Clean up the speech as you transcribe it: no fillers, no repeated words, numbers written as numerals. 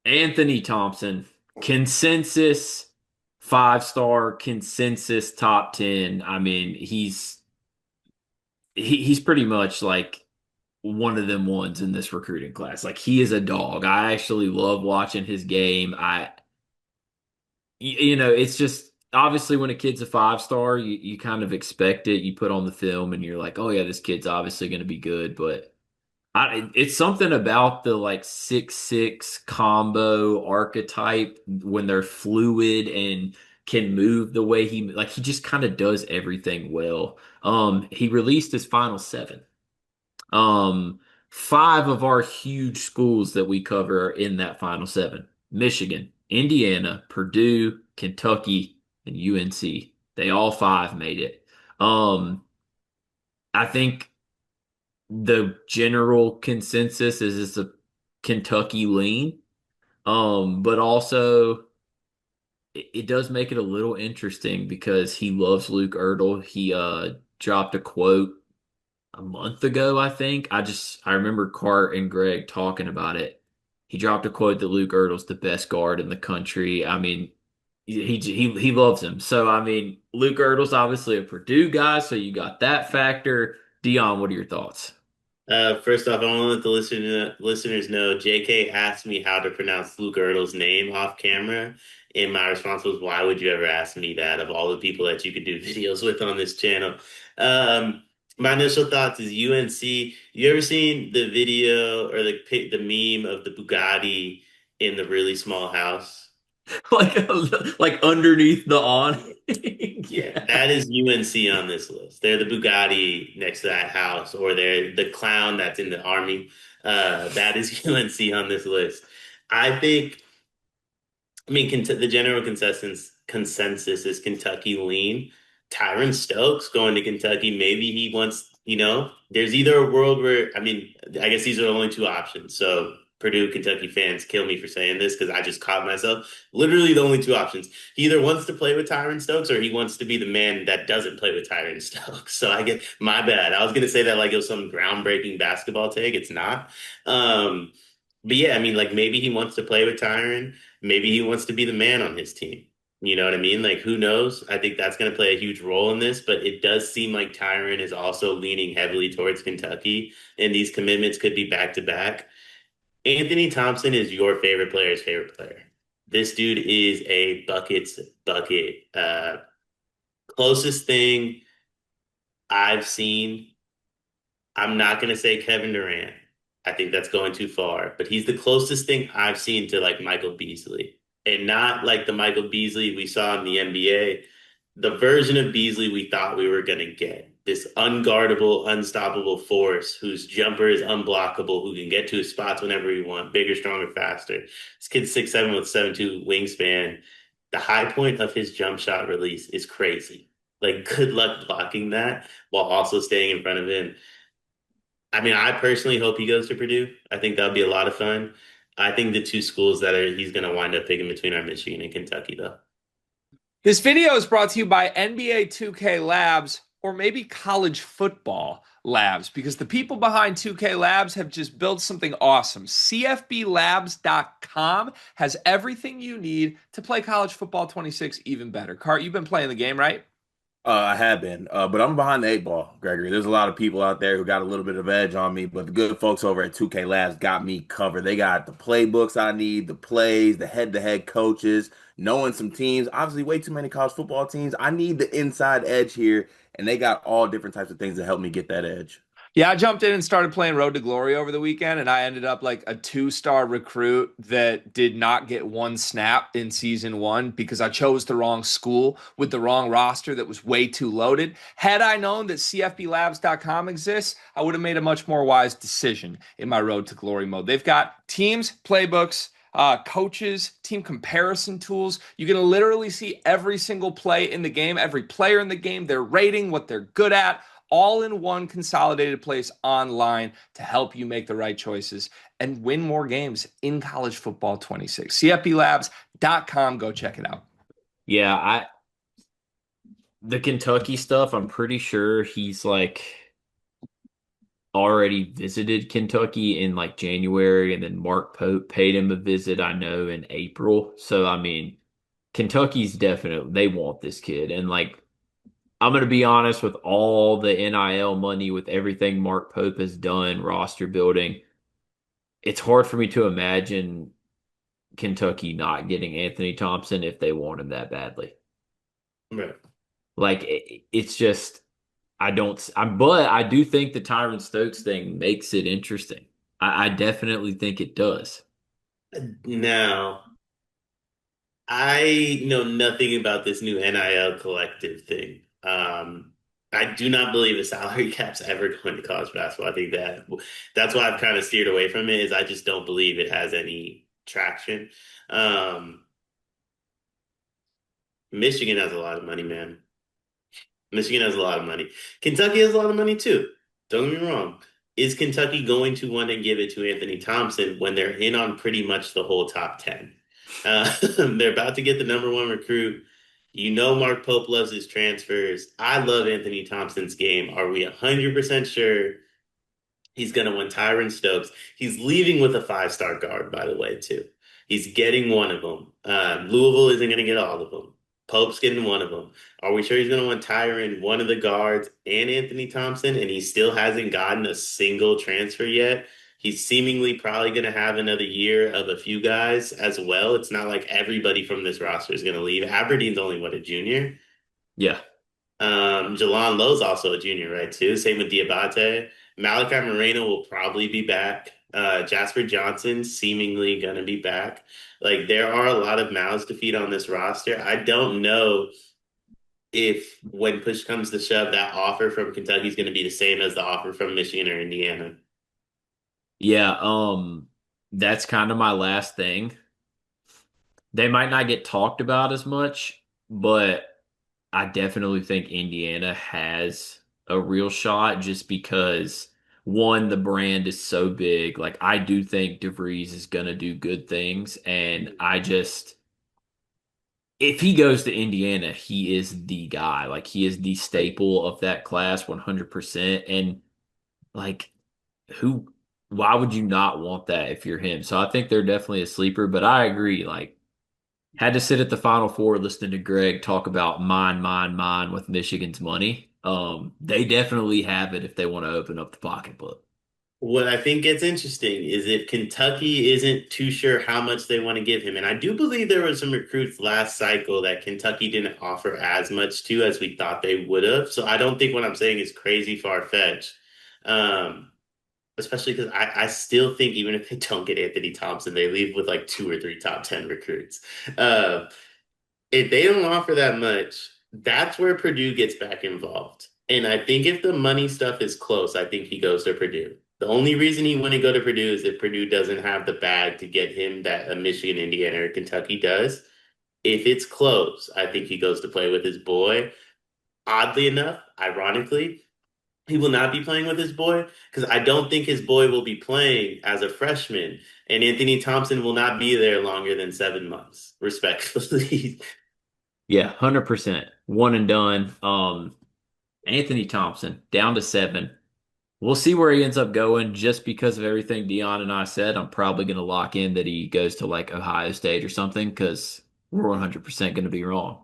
Anthony Thompson, consensus 5-star, consensus top 10. I mean, he's pretty much like one of them ones in this recruiting class. Like he is a dog. I actually love watching his game. It's just obviously when a kid's a 5-star, you kind of expect it. You put on the film and you're like, oh yeah, this kid's obviously going to be good. But it's something about the like 6'6" combo archetype when they're fluid and can move the way he just kind of does everything well. He released his final seven. Um, Five of our huge schools that we cover are in that final seven. Michigan, Indiana, Purdue, Kentucky, and UNC. They all five made it. I think the general consensus is it's a Kentucky lean. But also it does make it a little interesting because he loves Luke Ertl. He dropped a quote a month ago, I think. I remember Cart and Greg talking about it. He dropped a quote that Luke Ertl's the best guard in the country. I mean, he loves him. So I mean, Luke Ertl's obviously a Purdue guy, so you got that factor. Dion, what are your thoughts? First off, I want to let the listeners know JK asked me how to pronounce Luke Ertl's name off camera, and my response was, "Why would you ever ask me that of all the people that you could do videos with on this channel?" Um, my initial thoughts is UNC. You ever seen the video or the meme of the Bugatti in the really small house? like like underneath the awning. Yeah, Yeah. that is UNC on this list. They're the Bugatti next to that house, or they're the clown that's in the army. That is UNC on this list. I think, I mean, the general consensus is Kentucky lean. Tyron Stokes going to Kentucky. Maybe he wants, there's either a world where, I mean, I guess these are the only two options. So Purdue, Kentucky fans kill me for saying this because I just caught myself. Literally the only two options. He either wants to play with Tyron Stokes or he wants to be the man that doesn't play with Tyron Stokes. So I get my bad. I was gonna say that like it was some groundbreaking basketball take. It's not. Um, but yeah, I mean, like maybe he wants to play with Tyron. Maybe he wants to be the man on his team. You know what I mean? Like, who knows? I think that's going to play a huge role in this, but it does seem like Tyron is also leaning heavily towards Kentucky, and these commitments could be back to back. Anthony Thompson is your favorite player's favorite player. This dude is a bucket's bucket. Closest thing I've seen, I'm not going to say Kevin Durant. I think that's going too far, but he's the closest thing I've seen to like Michael Beasley, and not like the Michael Beasley we saw in the NBA, the version of Beasley we thought we were going to get. This unguardable, unstoppable force whose jumper is unblockable, who can get to his spots whenever he wants, bigger, stronger, faster. This kid's 6'7" with 7'2" wingspan. The high point of his jump shot release is crazy. Like, good luck blocking that while also staying in front of him. I mean, I personally hope he goes to Purdue. I think that would be a lot of fun. I think the two schools that he's going to wind up picking between are Michigan and Kentucky, though. This video is brought to you by NBA 2K Labs or maybe college football labs because the people behind 2K Labs have just built something awesome. CFBLabs.com has everything you need to play college football 26 even better. Cart, you've been playing the game, right? I have been, but I'm behind the eight ball, Gregory. There's a lot of people out there who got a little bit of edge on me, but the good folks over at 2K Labs got me covered. They got the playbooks I need, the plays, the head-to-head coaches, knowing some teams. Obviously, way too many college football teams. I need the inside edge here, and they got all different types of things to help me get that edge. Yeah, I jumped in and started playing Road to Glory over the weekend, and I ended up like a two-star recruit that did not get one snap in season one because I chose the wrong school with the wrong roster that was way too loaded. Had I known that CFBLabs.com exists, I would have made a much more wise decision in my Road to Glory mode. They've got teams, playbooks, coaches, team comparison tools. You can literally see every single play in the game, every player in the game, their rating, what they're good at, all in one consolidated place online to help you make the right choices and win more games in college football 26. CFBLabs.com. Go check it out. Yeah, the Kentucky stuff, I'm pretty sure he's like already visited Kentucky in like January, and then Mark Pope paid him a visit, I know, in April. So, I mean, Kentucky's definitely, they want this kid. And like, I'm going to be honest with all the NIL money, with everything Mark Pope has done, roster building, it's hard for me to imagine Kentucky not getting Anthony Thompson if they want him that badly. Right. Like, it's just, but I do think the Tyron Stokes thing makes it interesting. I definitely think it does. Now, I know nothing about this new NIL collective thing. I do not believe a salary cap's ever going to college basketball. I think that's why I've kind of steered away from it, is I just don't believe it has any traction. Um, Michigan has a lot of money, man. Michigan has a lot of money. Kentucky has a lot of money too. Don't get me wrong. Is Kentucky going to want to give it to Anthony Thompson when they're in on pretty much the whole top 10? They're about to get the number one recruit. You know Mark Pope loves his transfers. I love Anthony Thompson's game. Are we 100% sure he's going to win Tyron Stokes? He's leaving with a five-star guard, by the way, too. He's getting one of them. Louisville isn't going to get all of them. Pope's getting one of them. Are we sure he's going to win Tyron, one of the guards, and Anthony Thompson, and he still hasn't gotten a single transfer yet? He's seemingly probably going to have another year of a few guys as well. It's not like everybody from this roster is going to leave. Aberdeen's only, what, a junior? Yeah. Jalon Lowe's also a junior, right, too? Same with Diabate. Malachi Moreno will probably be back. Jasper Johnson seemingly going to be back. Like, there are a lot of mouths to feed on this roster. I don't know if, when push comes to shove, that offer from Kentucky is going to be the same as the offer from Michigan or Indiana. Yeah, that's kind of my last thing. They might not get talked about as much, but I definitely think Indiana has a real shot just because one, the brand is so big. Like I do think DeVries is gonna do good things, and I just if he goes to Indiana, he is the guy. Like he is the staple of that class 100%. And like who why would you not want that if you're him? So I think they're definitely a sleeper, but I agree. Like had to sit at the Final Four listening to Greg talk about mine, with Michigan's money. They definitely have it if they want to open up the pocketbook. What I think gets interesting is if Kentucky isn't too sure how much they want to give him. And I do believe there were some recruits last cycle that Kentucky didn't offer as much to as we thought they would have. So I don't think what I'm saying is crazy far-fetched. Um, Especially because I still think even if they don't get Anthony Thompson, they leave with like two or three top 10 recruits. Uh, if they don't offer that much, that's where Purdue gets back involved. And I think if the money stuff is close, I think he goes to Purdue. The only reason he wouldn't go to Purdue is if Purdue doesn't have the bag to get him that a Michigan, Indiana, or Kentucky does. If it's close, I think he goes to play with his boy. Oddly enough, ironically, he will not be playing with his boy because I don't think his boy will be playing as a freshman. And Anthony Thompson will not be there longer than 7 months, respectfully. Yeah, 100%. One and done. Anthony Thompson down to 7. We'll see where he ends up going just because of everything Dion and I said. I'm probably going to lock in that he goes to like Ohio State or something because we're 100% going to be wrong.